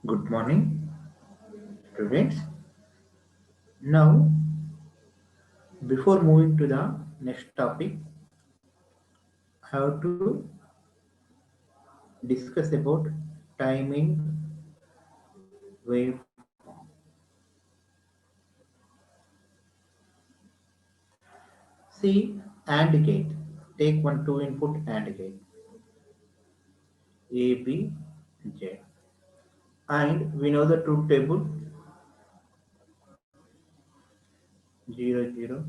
Good morning, students. Now, before moving to the next topic, I have to discuss about timing waveform. See, AND gate. Take one two input AND gate A, B, Z, and we know the truth table 0, 0.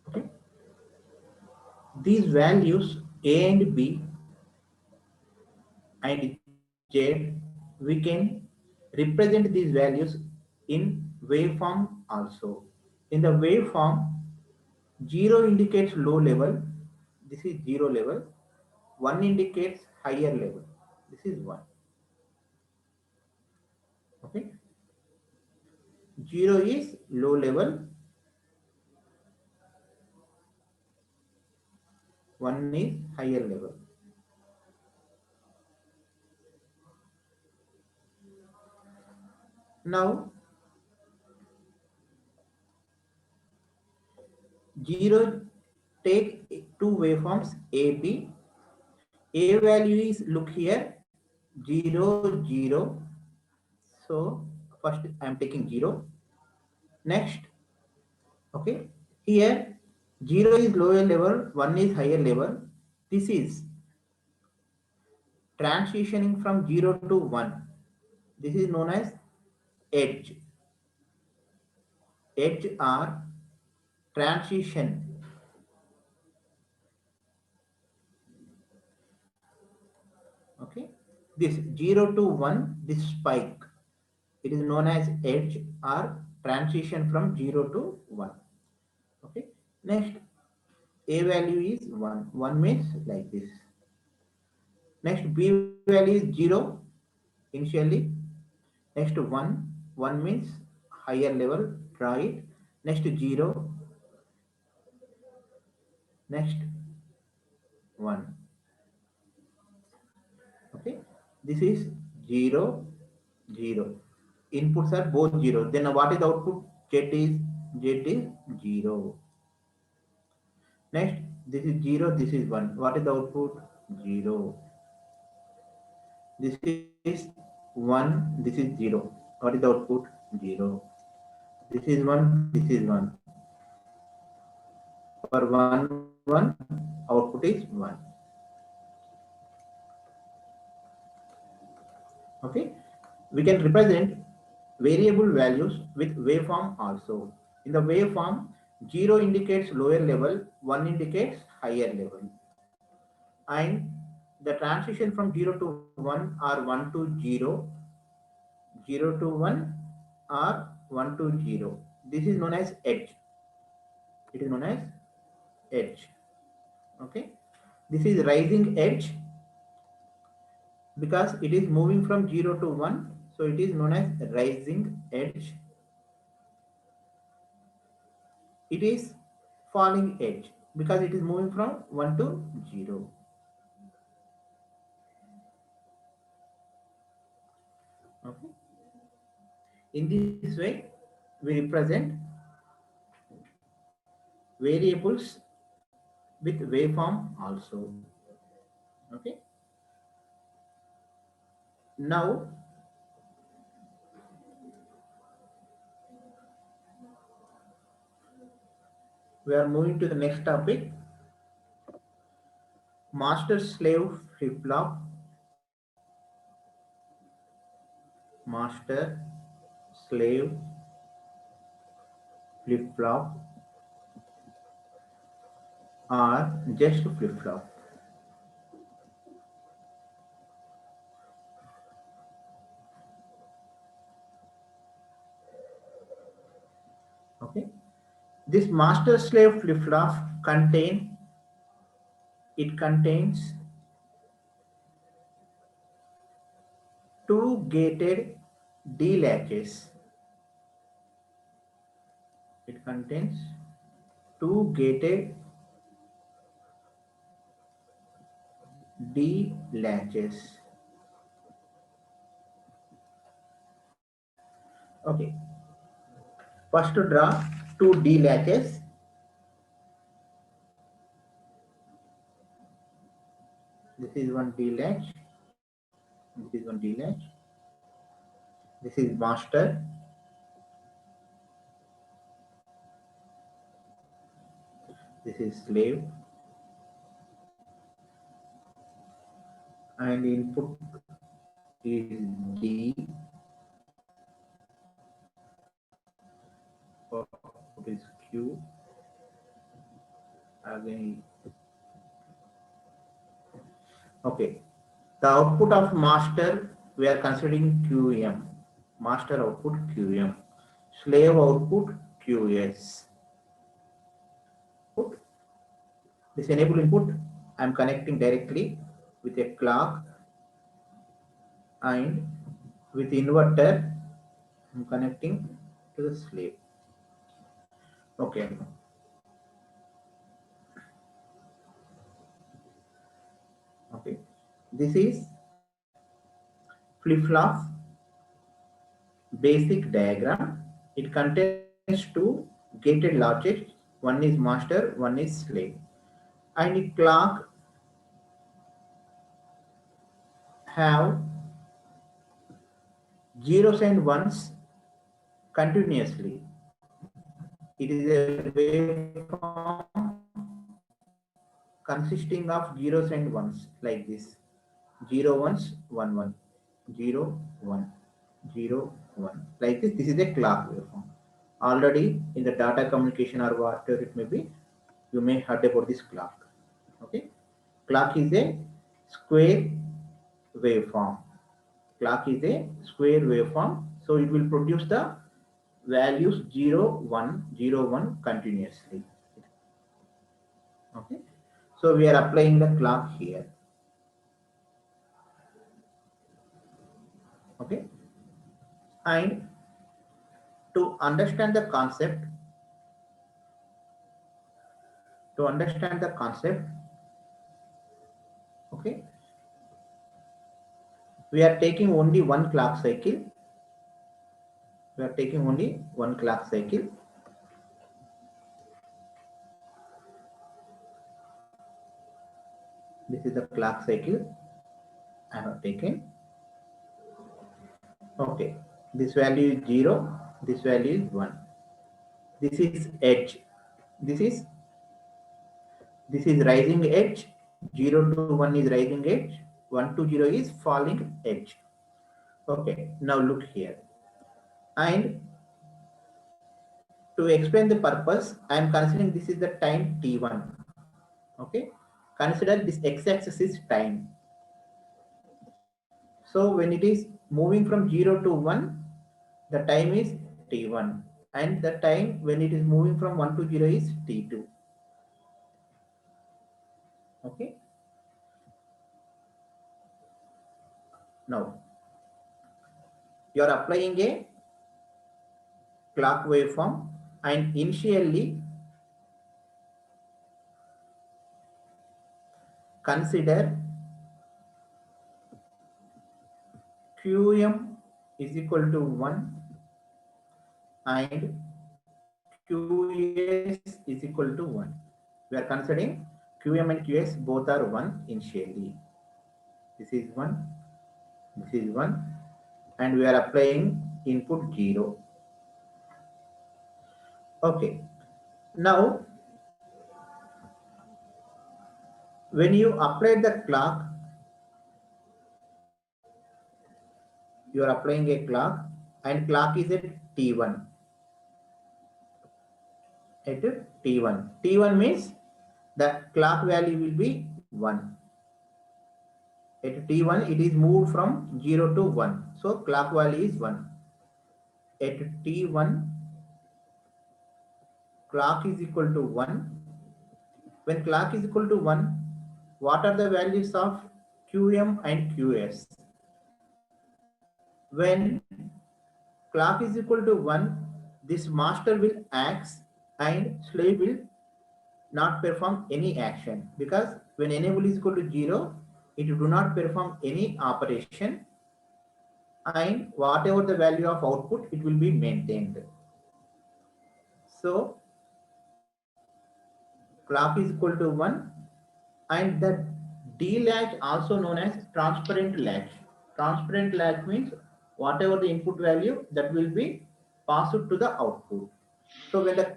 Okay, these values A and B and Z, we can represent these values in waveform also. In the waveform, 0 indicates low level, this is 0 level, 1 indicates higher level, this is 1. Okay, 0 is low level, 1 is higher level. Now 0, take two waveforms A, B. A value is, look here, 0, 0. So first I am taking 0. Next, okay, here 0 is lower level, 1 is higher level. This is transitioning from 0 to 1. This is known as edge. Edge or transition. Okay, this 0 to 1, this spike, it is known as edge or transition from 0 to 1. Okay, next A value is 1. 1 means like this. Next B value is 0 initially. Next 1. 1 means higher level, draw it. Next 0. Next 1. Okay, this is 0, 0. Inputs are both 0. Then what is the output? Z is 0. Next, this is 0, this is 1. What is the output? 0. This is 1, this is 0. What is the output? 0. This is 1, this is 1. For 1, 1, output is 1. Okay, we can represent variable values with waveform also. In the waveform, 0 indicates lower level, 1 indicates higher level. And the transition from 0 to 1 or 1 to 0, 0 to 1 or 1 to 0. This is known as edge. It is known as edge. Okay, this is rising edge because it is moving from 0 to 1, so it is known as rising edge. It is falling edge because it is moving from 1 to 0. Okay, in this way we represent variables with waveform also. Okay, now we are moving to the next topic, master slave flip flop. Master slave flip flop or just flip flop. Okay, this master slave flip flop contains two gated D latches. It contains two gated D latches. Okay. First to draw two D latches. This is one D latch. This is one D latch. This is master. This is slave. And input is D. Output is Q. Again. Okay. The output of master we are considering QM. Master output QM. Slave output QS. This enable input I am connecting directly with a clock, and with inverter I am connecting to the slave. Okay. Okay. This is flip-flop basic diagram. It contains two gated logics. One is master, one is slave. And the clock have zeros and ones continuously. It is a waveform consisting of zeros and ones like this. 0 ones 1 1 0 1 0 1 like this. This is a clock waveform. Already in the data communication or whatever it may be, you may heard about this clock. Okay, clock is a square waveform. Clock is a square waveform, so it will produce the values 0 1 0 1 continuously. Okay, so we are applying the clock here. Okay, and to understand the concept, okay, we are taking only one clock cycle. This is the clock cycle I have taken. Okay, this value is 0, this value is 1. This is edge. This is rising edge. 0 to 1 is rising edge. 1 to 0 is falling edge. Okay, now look here. And to explain the purpose, I am considering this is the time t1. Okay, consider this x-axis is time. So when it is moving from 0 to 1, the time is t1, and the time when it is moving from 1 to 0 is t2. Okay. Now you are applying a clock waveform, and initially consider QM is equal to 1 and QS is equal to 1. We are considering QM and QS both are 1 initially. This is 1, this is 1, and we are applying input 0. Okay. Now, when you apply the clock, you are applying a clock, and clock is at T1. At T1. T1 means the clock value will be 1. At T1, it is moved from 0 to 1. So clock value is 1. At T1, clock is equal to 1. When clock is equal to 1, what are the values of QM and QS? When clock is equal to 1, this master will act and slave will not perform any action, because when enable is equal to 0, it do not perform any operation, and whatever the value of output, it will be maintained. So clock is equal to 1, and the D latch also known as transparent latch. Transparent latch means whatever the input value, that will be passed to the output. So when the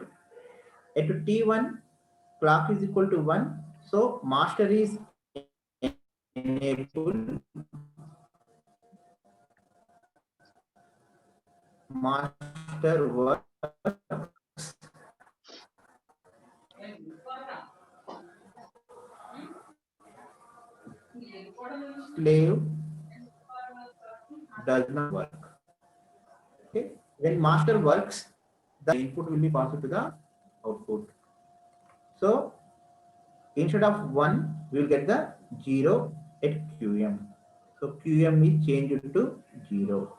at T1 clock is equal to 1, so master is enabled, master works, slave does not work. Okay, when master works, the input will be passed to the output. So instead of 1, we will get the 0 at QM. So QM is changed to 0.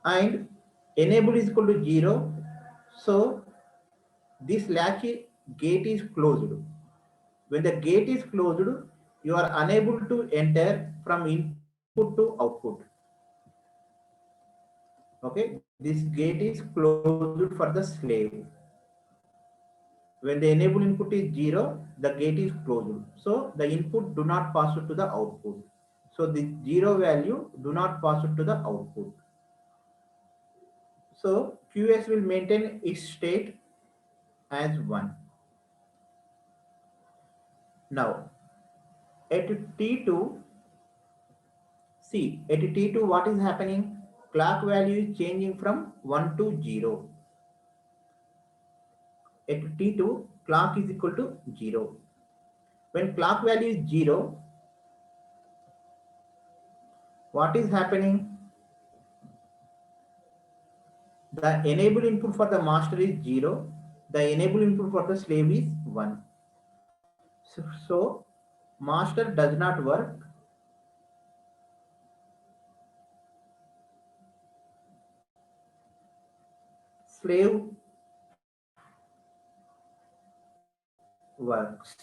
And enable is equal to 0. So this latch gate is closed. When the gate is closed, you are unable to enter from input to output. Okay, this gate is closed for the slave. When the enable input is 0, the gate is closed. So the input do not pass it to the output. So the 0 value do not pass it to the output. So QS will maintain its state as 1. Now at T2, see at T2 what is happening? Clock value is changing from 1 to 0. At T2, clock is equal to 0. When clock value is 0, what is happening? The enable input for the master is 0. The enable input for the slave is 1. So master does not work. Slave works.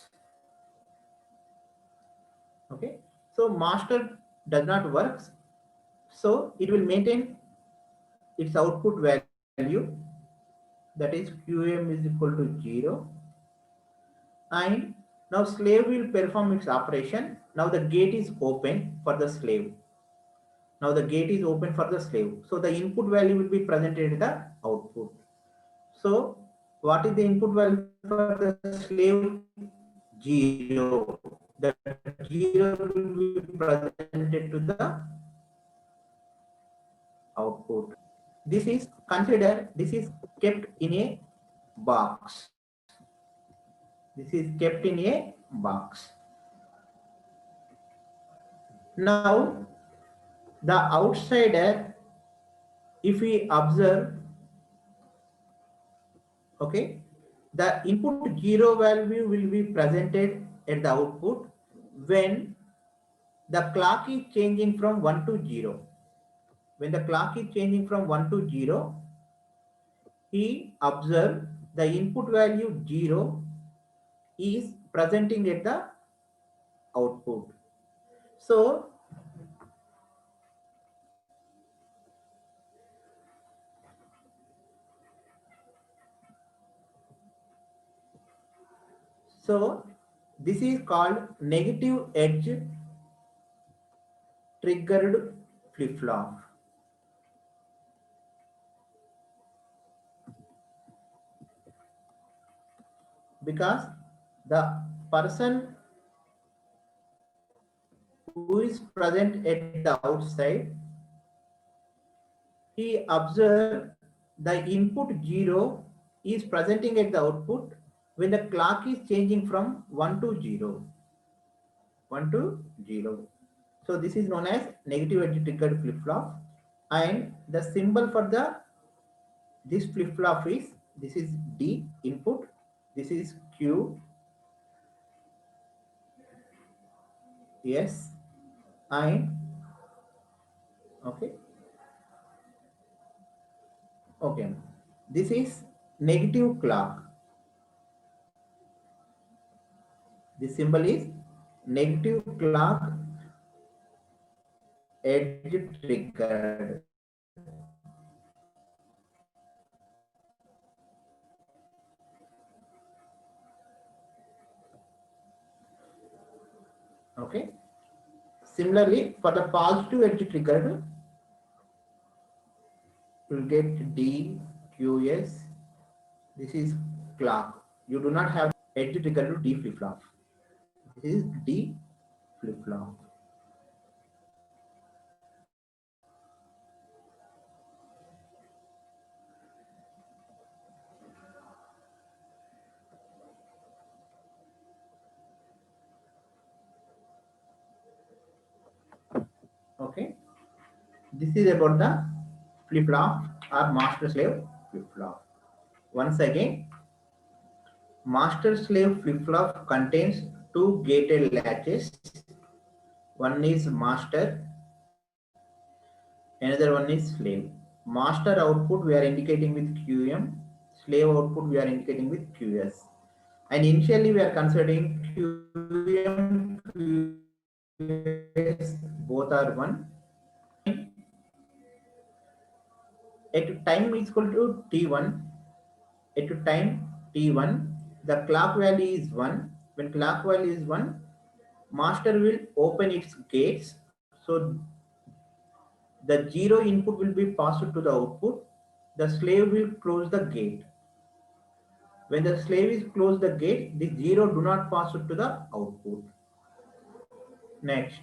Okay. So master does not work. So it will maintain its output value, that is QM is equal to 0. And now slave will perform its operation. Now the gate is open for the slave. Now the gate is open for the slave. So the input value will be presented in the output. So what is the input value for the slave? 0. The 0 will be presented to the output. This is considered, this is kept in a box. This is kept in a box. Now the outsider, if we observe, okay, the input 0 value will be presented at the output when the clock is changing from 1 to 0. When the clock is changing from 1 to 0, he observed the input value 0 is presenting at the output. So this is called negative edge triggered flip-flop. Because the person who is present at the outside, he observed the input 0 is presenting at the output when the clock is changing from 1 to 0. 1 to 0. So this is known as negative edge triggered flip-flop, and the symbol for the this flip-flop is, this is D input, this is Q, S, and okay, okay, this is negative clock. This symbol is negative clock edge triggered. Okay. Similarly, for the positive edge triggered, you'll get D, QS. This is clock. You do not have edge triggered to D flip flop. This is D flip flop. Okay. This is about the flip flop or master slave flip flop. Once again, master slave flip flop contains two gated latches. One is master, another one is slave. Master output we are indicating with QM, slave output we are indicating with QS. And initially we are considering QM, QS both are one. At time is equal to T1, at time T1, the clock value is 1. When clock value is 1, master will open its gates. So the 0 input will be passed to the output. The slave will close the gate. When the slave is close the gate, the 0 do not pass it to the output. Next,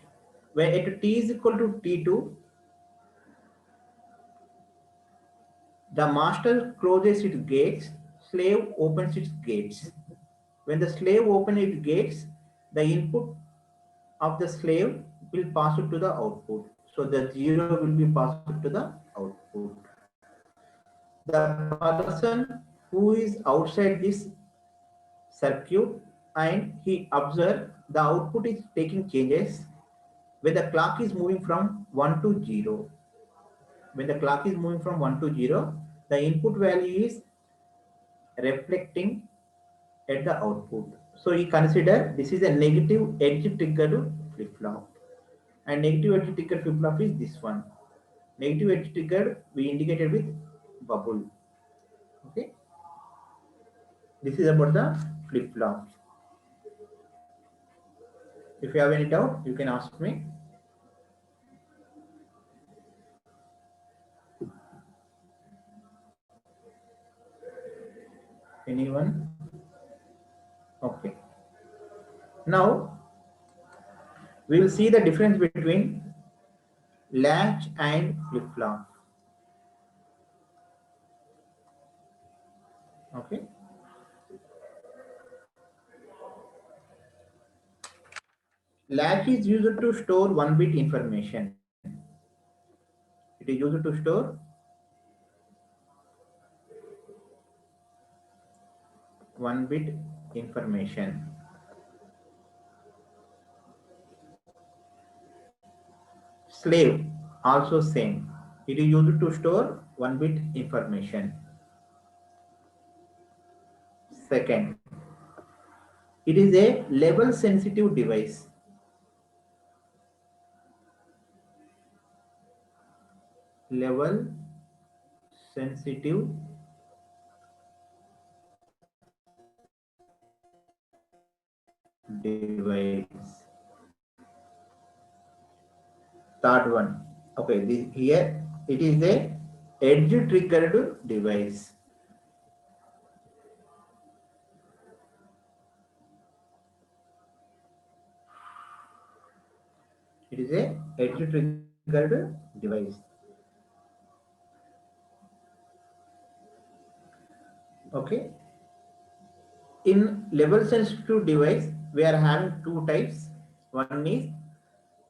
when at t is equal to T2, the master closes its gates, slave opens its gates. When the slave opens its gates, the input of the slave will pass it to the output. So the 0 will be passed to the output. The person who is outside this circuit and he observes the output is taking changes when the clock is moving from 1 to 0. When the clock is moving from 1 to 0, the input value is reflecting at the output. So he consider this is a negative edge triggered flip flop. And negative edge triggered flip flop is this one. Negative edge triggered we indicated with bubble. Okay. This is about the flip flop. If you have any doubt, you can ask me. Anyone? Okay. Now we will see the difference between latch and flip flop. Okay. Latch is used to store 1-bit information. It is used to store 1-bit information. Slave also same. It is used to store 1-bit information. Second, it is a level sensitive device. Level sensitive device. Third one. Okay, here it is a edge triggered device. It is a edge triggered device. Okay. In level sensitive device, we are having two types. One is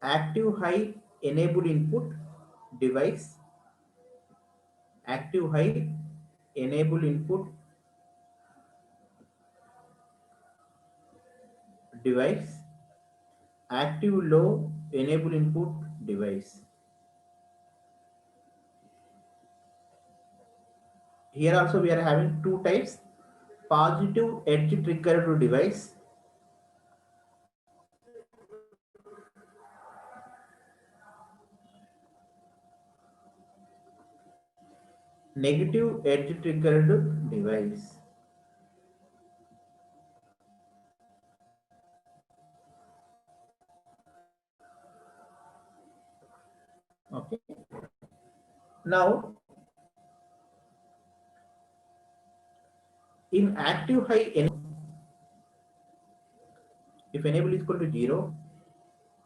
active high enable input device. Active high enable input device. Active low enable input device. Here also we are having two types. Positive edge triggered device negative edge triggered device. Okay. Now, in active high enable, if enable is equal to 0,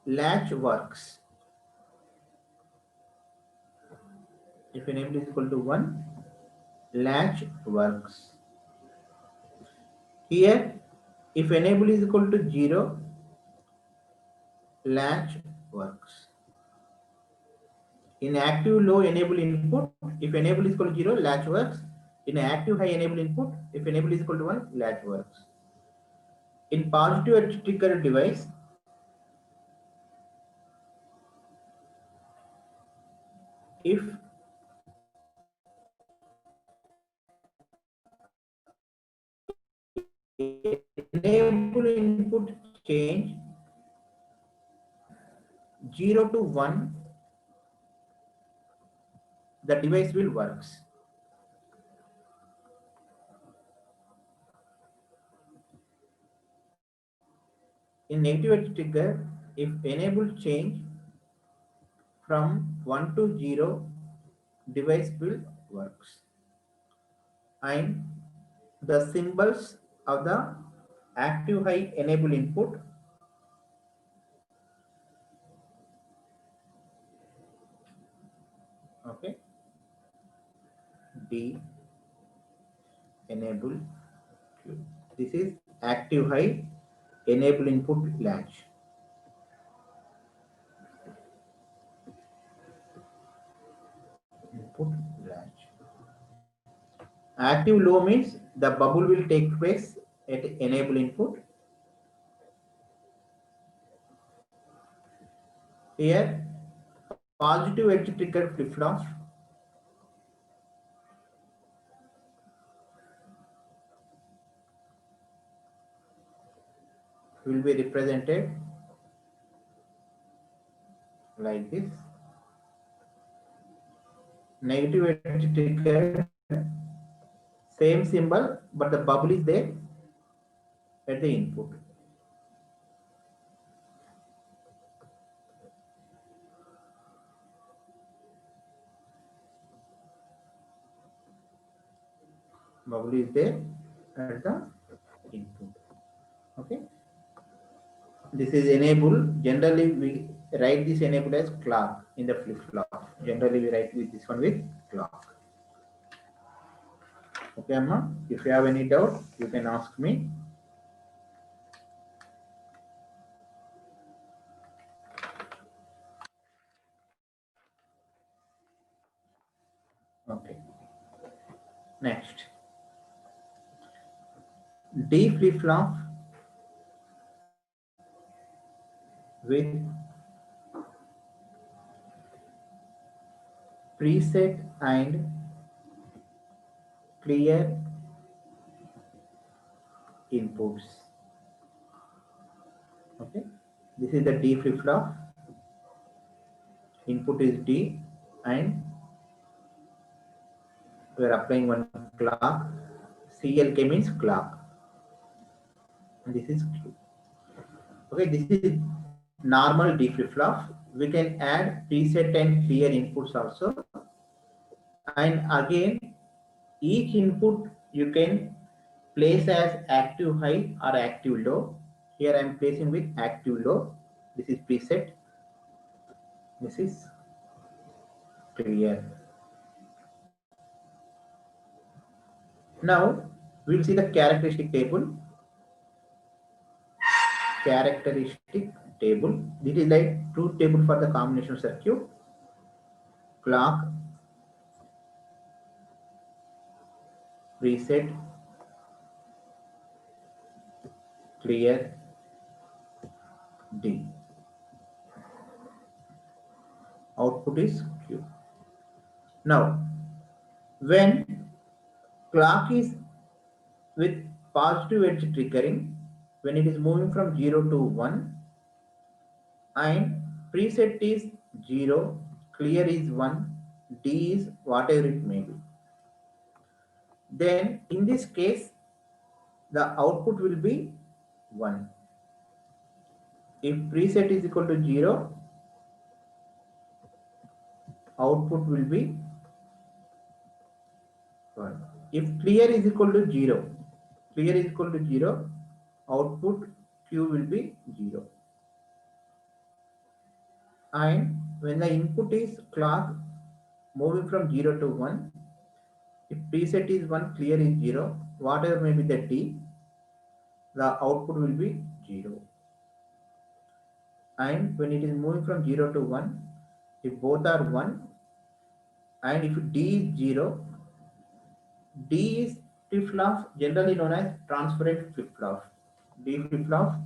latch works. If enable is equal to 1, latch works. Here, if enable is equal to 0, latch works. In active low enable input, if enable is equal to 0, latch works. In active high enable input, if enable is equal to 1, latch works. In positive edge trigger device, if enable input change 0 to 1, the device will works. In negative edge trigger, if enable change from 1 to 0, device will works. And the symbols of the active high enable input, okay, D enable Q. This is active high enable input latch. Input latch. Active low means the bubble will take place at enable input. Here, positive edge trigger flip flop will be represented like this. Negative edge trigger, same symbol, but the bubble is there at the input. Bubble is there at the input. Okay. This is enable. Generally, we write this enable as clock in the flip flop. Generally, we write with this one with clock. Okay, Amma. If you have any doubt, you can ask me. Okay. Next, D flip flop with preset and clear inputs. Okay, this is the D flip flop. Input is D, and we are applying one clock. CLK means clock. And this is Q. Okay, this is normal D flip flop. We can add preset and clear inputs also. And again, each input you can place as active high or active low. Here I am placing with active low. This is preset. This is clear. Now we will see the characteristic table. Characteristic table. This is like truth table for the combination circuit. Clock, preset, clear, D. Output is Q. Now, when clock is with positive edge triggering, when it is moving from 0 to 1, and preset is 0, clear is 1, D is whatever it may be. then in this case, the output will be 1. If preset is equal to 0, output will be 1. If clear is equal to 0, clear is equal to 0, output Q will be 0. And when the input is clock moving from 0 to 1, if preset is 1, clear is 0, whatever may be the T, the output will be 0. And when it is moving from 0 to 1, if both are 1, and if D is 0, D is flip-flop generally known as transparent flip-flop. D flip-flop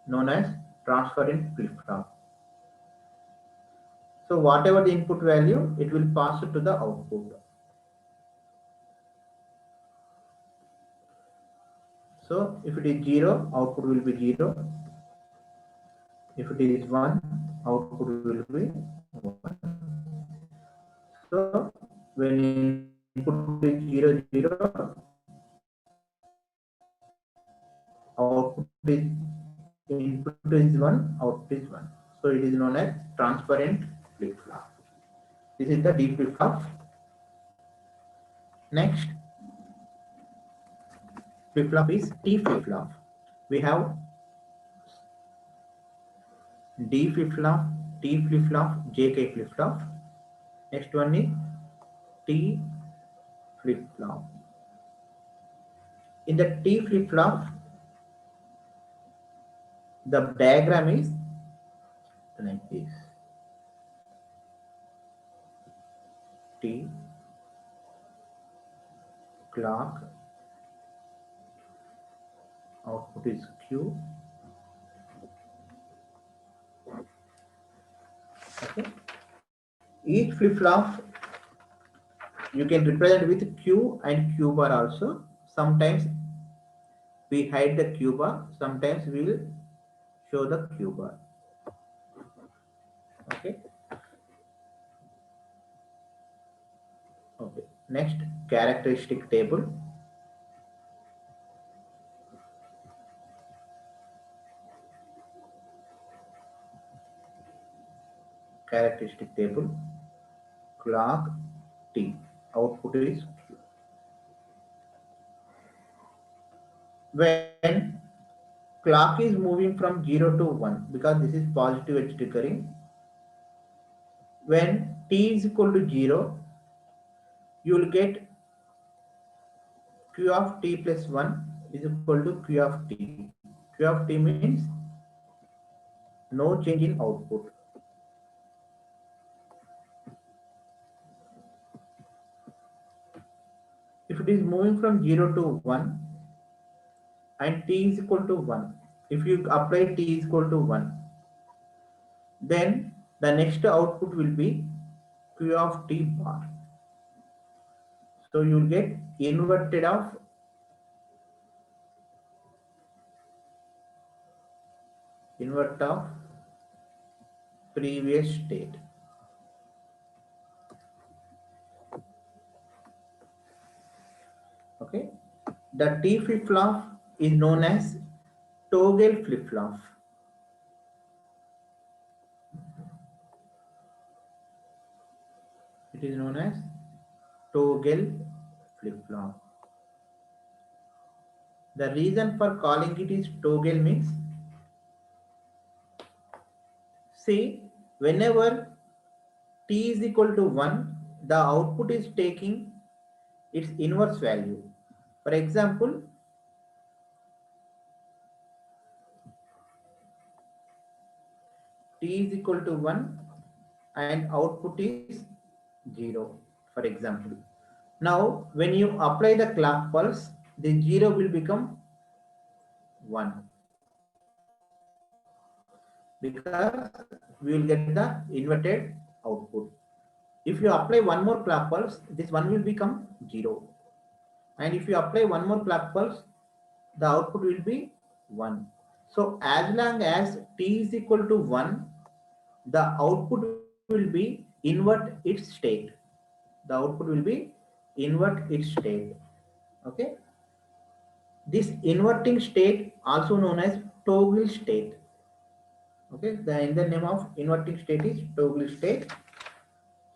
known as transparent flip-flop. So whatever the input value, it will pass it to the output. So if it is 0, output will be 0. If it is 1, output will be 1. So when input is 0, 0, output is input is 1, output is 1. So it is known as transparent flip-flop. This is the D flip-flop. Next flip-flop is T flip-flop. We have D flip-flop, T flip-flop, JK flip-flop. Next one is T flip-flop. In the T flip-flop, the diagram is like this. T, clock, output is Q. Okay. Each flip-flop you can represent with Q and Q bar also. Sometimes we hide the Q bar, sometimes we will show the Q bar. Okay. Okay. Next, characteristic table. Characteristic table. Clock T. Output is Q. When clock is moving from 0 to 1, because this is positive edge triggering, when T is equal to 0, you will get Q of T plus 1 is equal to Q of T. Q of T means no change in output. If it is moving from 0 to 1 and T is equal to 1, if you apply T is equal to 1, then the next output will be Q of T bar. So you will get invert of previous state. Okay. The T flip-flop is known as toggle flip-flop. It is known as toggle flip-flop. The reason for calling it is toggle means, see, whenever T is equal to 1, the output is taking its inverse value. For example, T is equal to 1 and output is 0, for example. Now, when you apply the clock pulse, the 0 will become 1, because we will get the inverted output. If you apply one more clock pulse, this 1 will become 0. And if you apply one more clock pulse, the output will be 1. So as long as T is equal to 1, the output will be invert its state. The output will be invert its state. Okay. This inverting state also known as toggle state. Okay, in the name of inverting state is toggle state.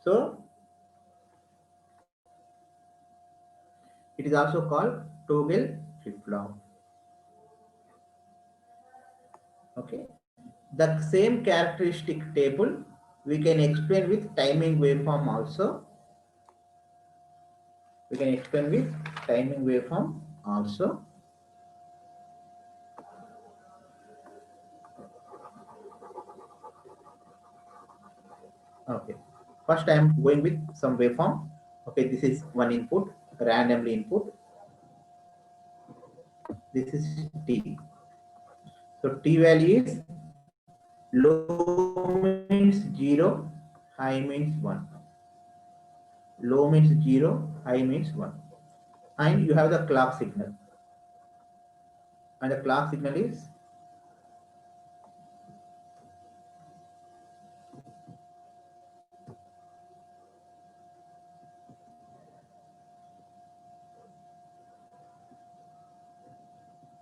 So it is also called toggle flip-flop. Okay, the same characteristic table we can explain with timing waveform also. We can explain with timing waveform also. Okay, first I am going with some waveform. Okay, this is one input, randomly input. This is T. So T value is low means 0, high means 1. Low means 0, high means 1. And you have the clock signal. And the clock signal is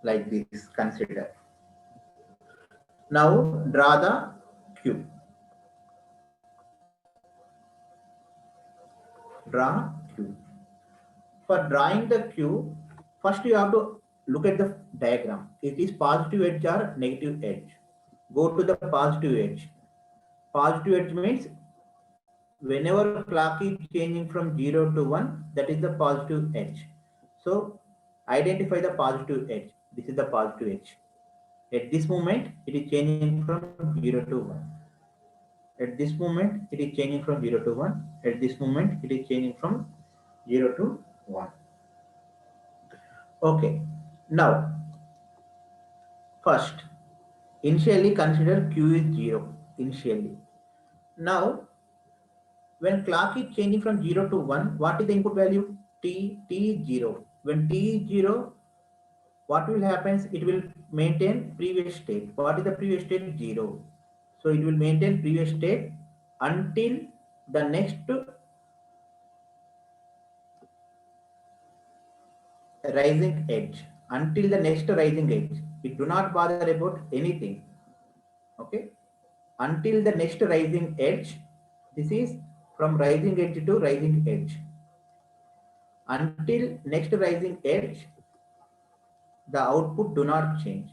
like this, consider. Now draw the Q. Draw Q. For drawing the Q, first you have to look at the diagram. It is positive edge or negative edge. Go to the positive edge. Positive edge means whenever clock is changing from 0 to 1, that is the positive edge. So identify the positive edge. This is the positive edge. At this moment, it is changing from 0 to 1. At this moment, it is changing from 0 to 1. At this moment, it is changing from 0 to 1. Okay. Now, first, initially consider Q is 0. Initially. Now, when clock is changing from 0 to 1, what is the input value? T is 0. When T is 0, what will happen? It will maintain previous state. What is the previous state? 0. So it will maintain previous state until the next rising edge. Until the next rising edge. It do not bother about anything. Okay. Until the next rising edge. This is from rising edge to rising edge. Until next rising edge, the output do not change.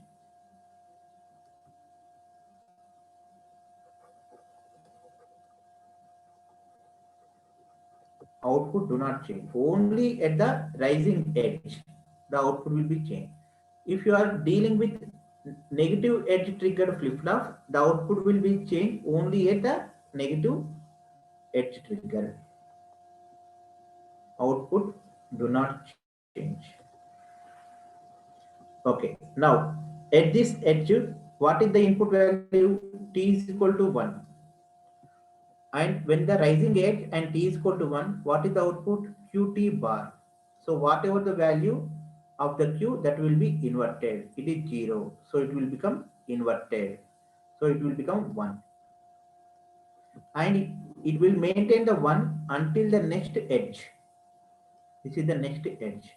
Output do not change. Only at the rising edge, the output will be changed. If you are dealing with negative edge triggered flip-flop, the output will be changed only at the negative edge trigger. Output do not change. Okay. Now, at this edge, what is the input value? T is equal to 1. And when the rising edge and T is equal to 1, what is the output? Qt bar. So whatever the value of the Q, that will be inverted. It is 0. So it will become inverted. So it will become 1. And it will maintain the 1 until the next edge. This is the next edge.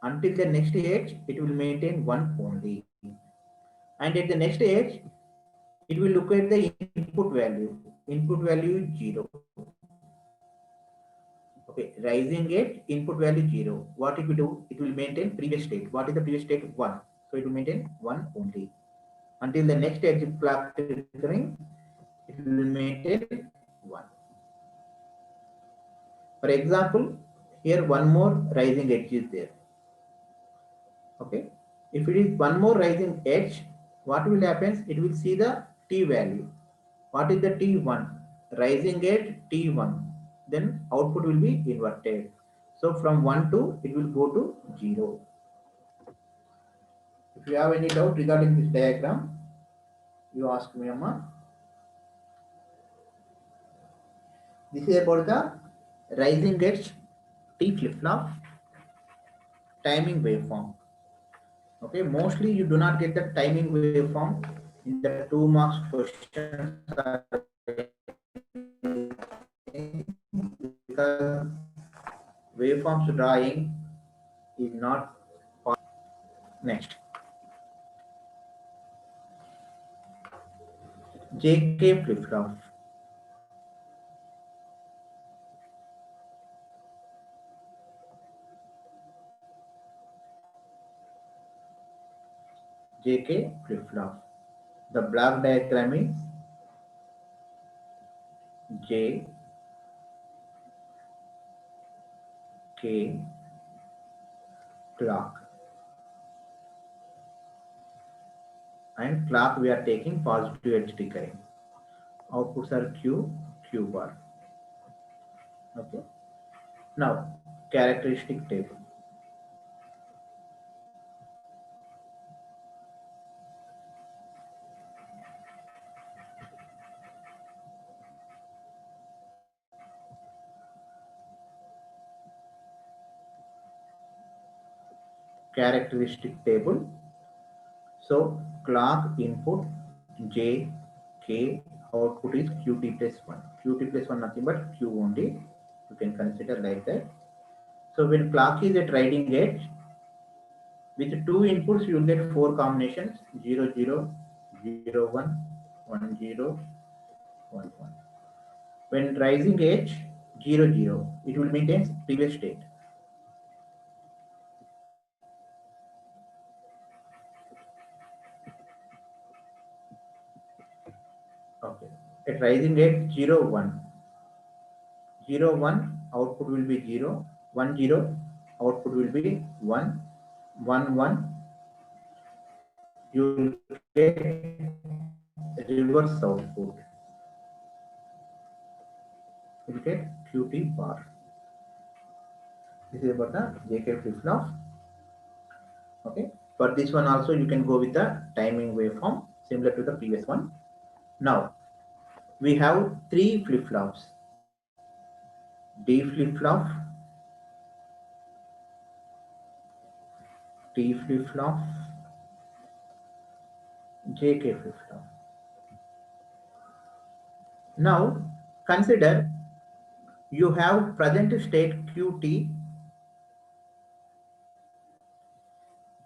Until the next edge, it will maintain 1 only. And at the next edge, it will look at the input value. Input value is 0. Okay, rising edge, input value 0. What it will do? It will maintain previous state. What is the previous state? 1. So it will maintain 1 only. Until the next edge clock triggering, it will maintain 1. For example, here one more rising edge is there. Okay, if it is one more rising edge, what will happen? It will see the T value. What is the T1? Rising edge T1. Then output will be inverted. So from 1 to, it will go to 0. If you have any doubt regarding this diagram, you ask me, Amma. This is about the rising edge T flip-flop timing waveform. Okay, mostly you do not get the timing waveform in the 2 marks questions because waveforms drawing not part. Next, JK flip-flop. JK flip-flop. The block diagram is J, K, clock. And clock we are taking positive edge tickering. Outputs are Q, Q bar. Okay. Now, characteristic table. Characteristic table. So clock input J, K, output is QT plus 1. QT plus 1 nothing but Q only. You can consider like that. So when clock is at writing edge, with two inputs you will get four combinations 0, 0, 0, 1, 1, 0, 1, 1. When rising edge 0, 0, it will maintain previous state. Okay. At rising edge 0, 1. 0, 1, output will be 0, 1, 0, output will be 1, 1, 1, you will get reverse output. You will get QT bar. This is about the JK flip-flop. Okay. For this one also you can go with the timing waveform similar to the previous one. Now we have three flip-flops. D flip-flop, T flip-flop, JK flip-flop. Now consider you have present state QT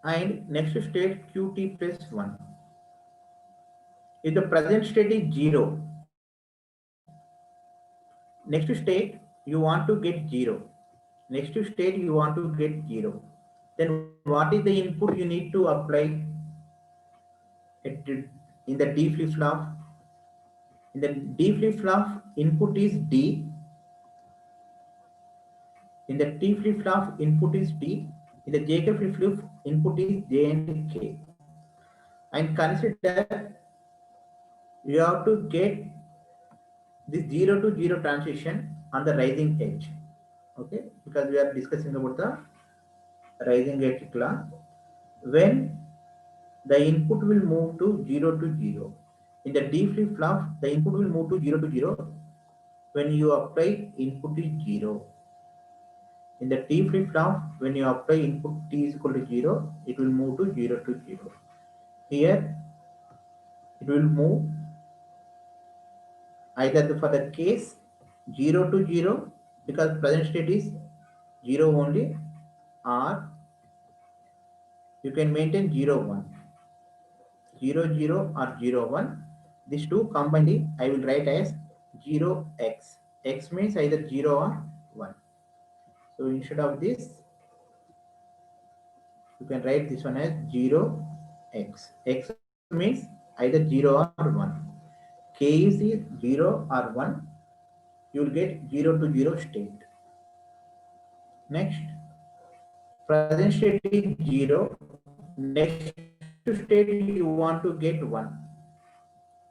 and next state QT plus 1. If the present state is 0, next state you want to get 0. Next state you want to get 0. Then what is the input you need to apply in the D flip-flop? In the D flip-flop, input is D. In the T flip-flop, input is T. In the JK flip-flop, input is J and K. And consider you have to get this 0 to 0 transition on the rising edge. Okay, because we are discussing about the rising edge clock. When the input will move to 0 to 0. In the D flip-flop, the input will move to 0 to 0 when you apply input is 0. In the T flip-flop, when you apply input T is equal to 0, it will move to 0 to 0. Here, it will move either for the case 0 to 0 because present state is 0 only, or you can maintain 0, 1. 0, 0 or 0, 1. These two combined I will write as 0x. X means either 0 or 1. So instead of this, you can write this one as 0x. X means either 0 or 1. K is 0 or 1. You will get 0 to 0 state. Next, present state is 0. Next state you want to get 1.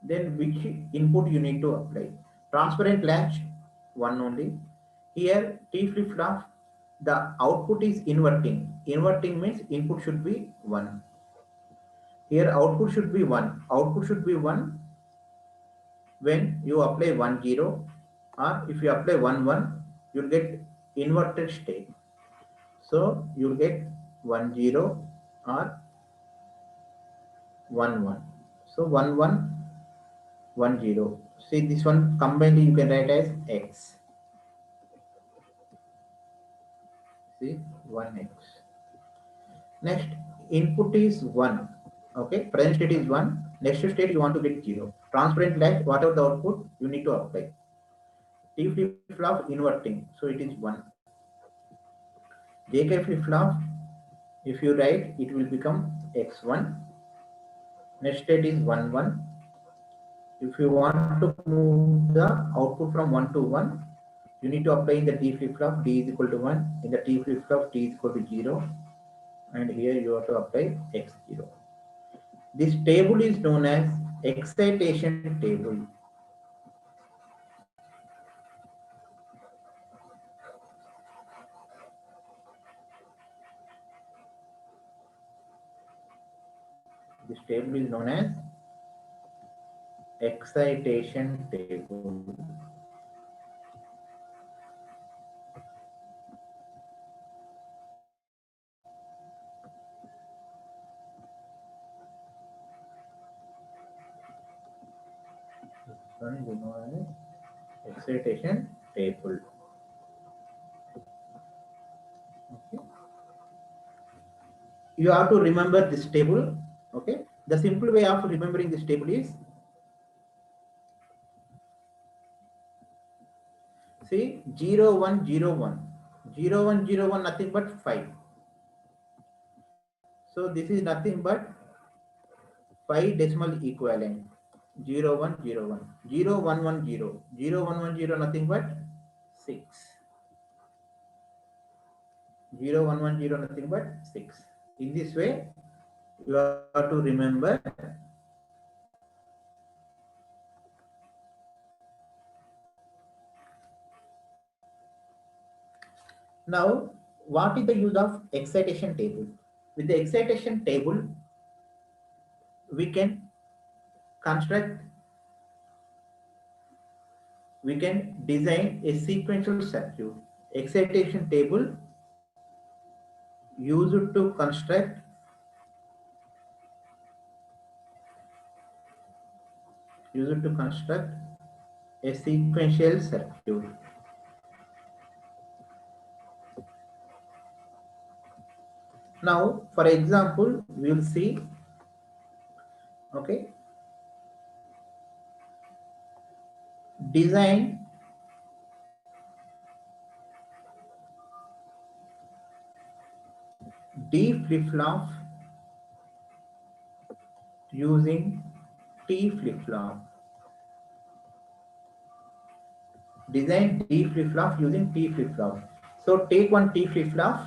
Then which input you need to apply? Transparent latch 1 only. Here T flip-flop, the output is inverting. Inverting means input should be 1. Here output should be 1. Output should be 1 when you apply 1, 0, or if you apply 1, 1, you'll get inverted state. So you'll get 1, 0 or 1, 1. So 1, 1, 1, 0. See this one combined you can write as X. See 1x. Next, input is 1. Okay, present state is 1. Next state you want to get 0. Transparent lag, whatever the output, you need to apply. T flip-flop inverting, so it is 1. JK flip-flop, if you write, it will become x1. Next state is 1, 1. If you want to move the output from 1 to 1, you need to apply in the D flip-flop, D is equal to 1. In the T flip-flop, T is equal to 0. And here you have to apply x0. This table is known as excitation table. This table is known as excitation table. This one is known as excitation table. Okay. You have to remember this table. Okay. The simple way of remembering this table is, see, 0, 1, 0, 1. 0, 1, 0, 1, nothing but 5. So this is nothing but 5 decimal equivalent. 0, 1, 0, 1. 0, 1, 1, 0. 0, 1, 1, 0, nothing but 6. 0, 1, 1, 0, nothing but 6. In this way, you have to remember. Now, what is the use of excitation table? With the excitation table, we can construct, we can design a sequential circuit. Excitation table used to construct a sequential circuit. Now, for example, we will see, okay, design D flip-flop using T flip-flop. Design D flip-flop using T flip-flop. So take one T flip-flop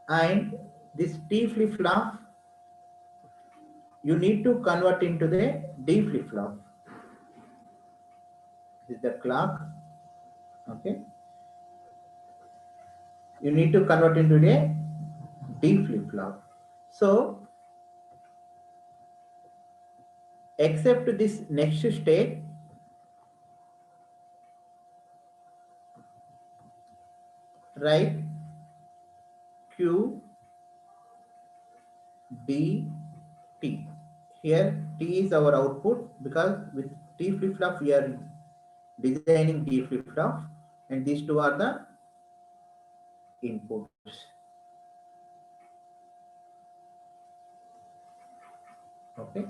and this T flip-flop you need to convert into the D flip-flop. This is the clock. Okay. You need to convert into the D flip-flop. So except this next state, write Q D T. Here T is our output because with T flip-flop we are designing D flip-flop and these two are the inputs. Okay.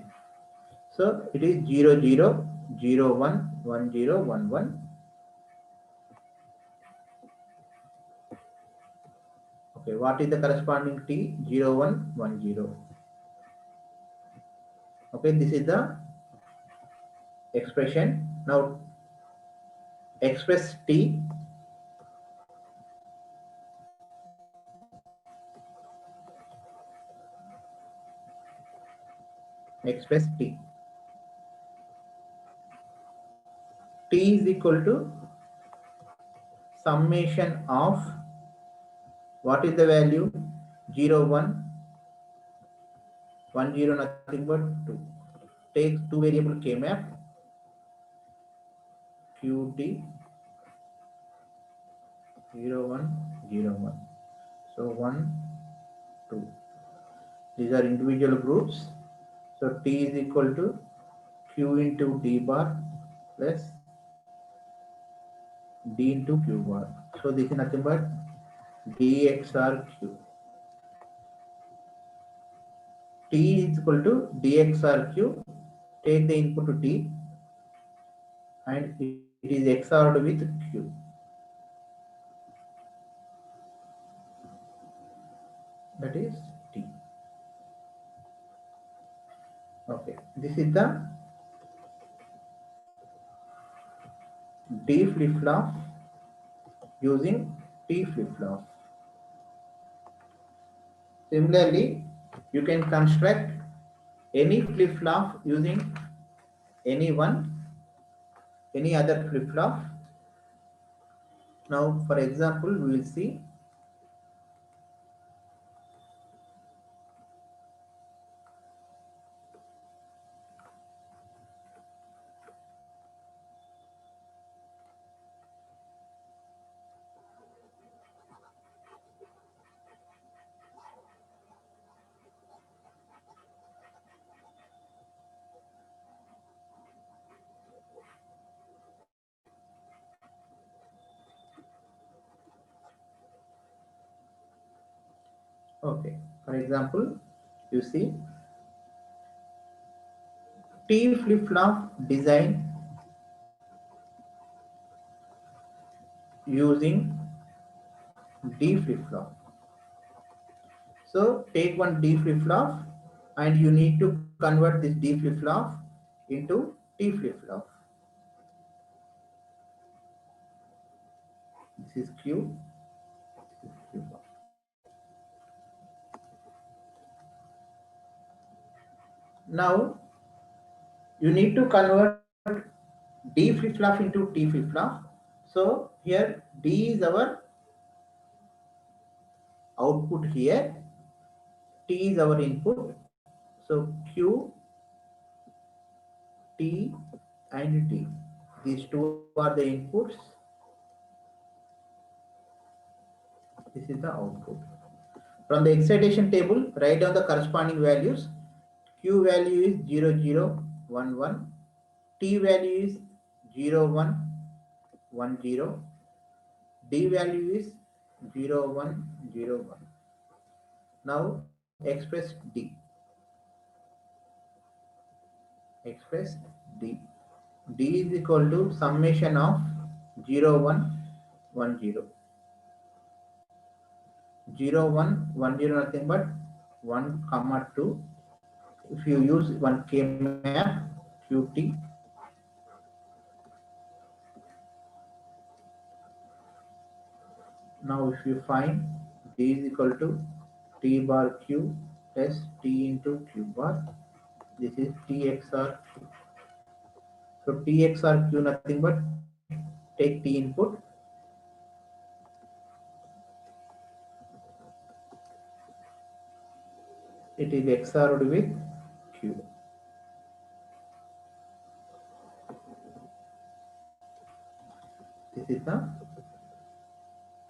So it is 0, 0, 0, 1, 1, 0, 1, 1. Okay, what is the corresponding T? 0, 1, 1, 0. Okay, this is the expression. Now express T. Express T. T is equal to summation of, what is the value? 0, 1, 1, 0, nothing but 2. Take two variable K map, QT 0, 1, 0, 1. So 1, 2. These are individual groups. So T is equal to Q into D bar plus D into Q bar. So this is nothing but D XOR Q. T is equal to D XOR Q. Take the input to T and it is XORed with Q. That is T. Okay, this is the D flip-flop using T flip-flop. Similarly, you can construct any flip-flop using any other flip-flop. Now, for example, we will see. Okay, for example, you see T flip-flop design using D flip-flop. So take one D flip-flop and you need to convert this D flip-flop into T flip-flop. This is Q. This is Q. Now you need to convert D flip-flop into T flip-flop. So here D is our output here, T is our input. So Q, T and T. These two are the inputs. This is the output. From the excitation table, write down the corresponding values. Q value is 0, 0, 1, 1. T value is 0, 1, 1, 0. D value is 0, 1, 0, 1. Now express D. Express D. D is equal to summation of 0, 1, 1, 0. 0, 1, 1, 0, nothing but 1, comma 2. If you use one K map, QT, now if you find D is equal to T bar Q plus T into Q bar, this is T XOR Q. So T XOR Q nothing but take T input, it is XORed with Q. This is the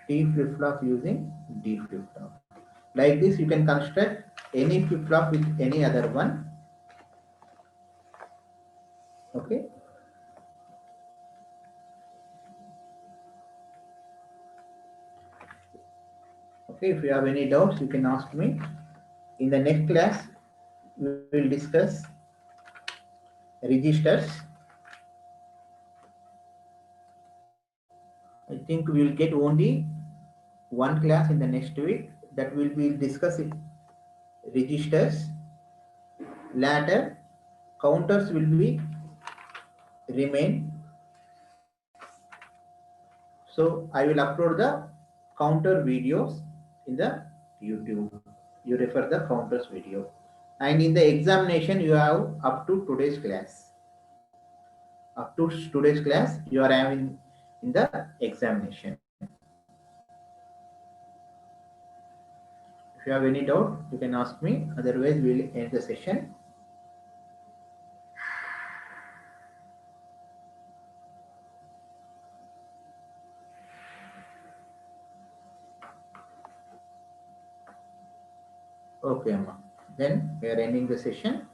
T flip-flop using D flip-flop. Like this, you can construct any flip-flop with any other one. Okay. Okay, if you have any doubts, you can ask me. In the next class, we will discuss registers. I think we will get only one class in the next week that will be discussing registers. Later, counters will be remain. So I will upload the counter videos in the YouTube. You refer the counters video. And in the examination, you have up to today's class. Up to today's class, you are having in the examination. If you have any doubt, you can ask me. Otherwise, we will end the session. Okay, Amma. Then we are ending the session.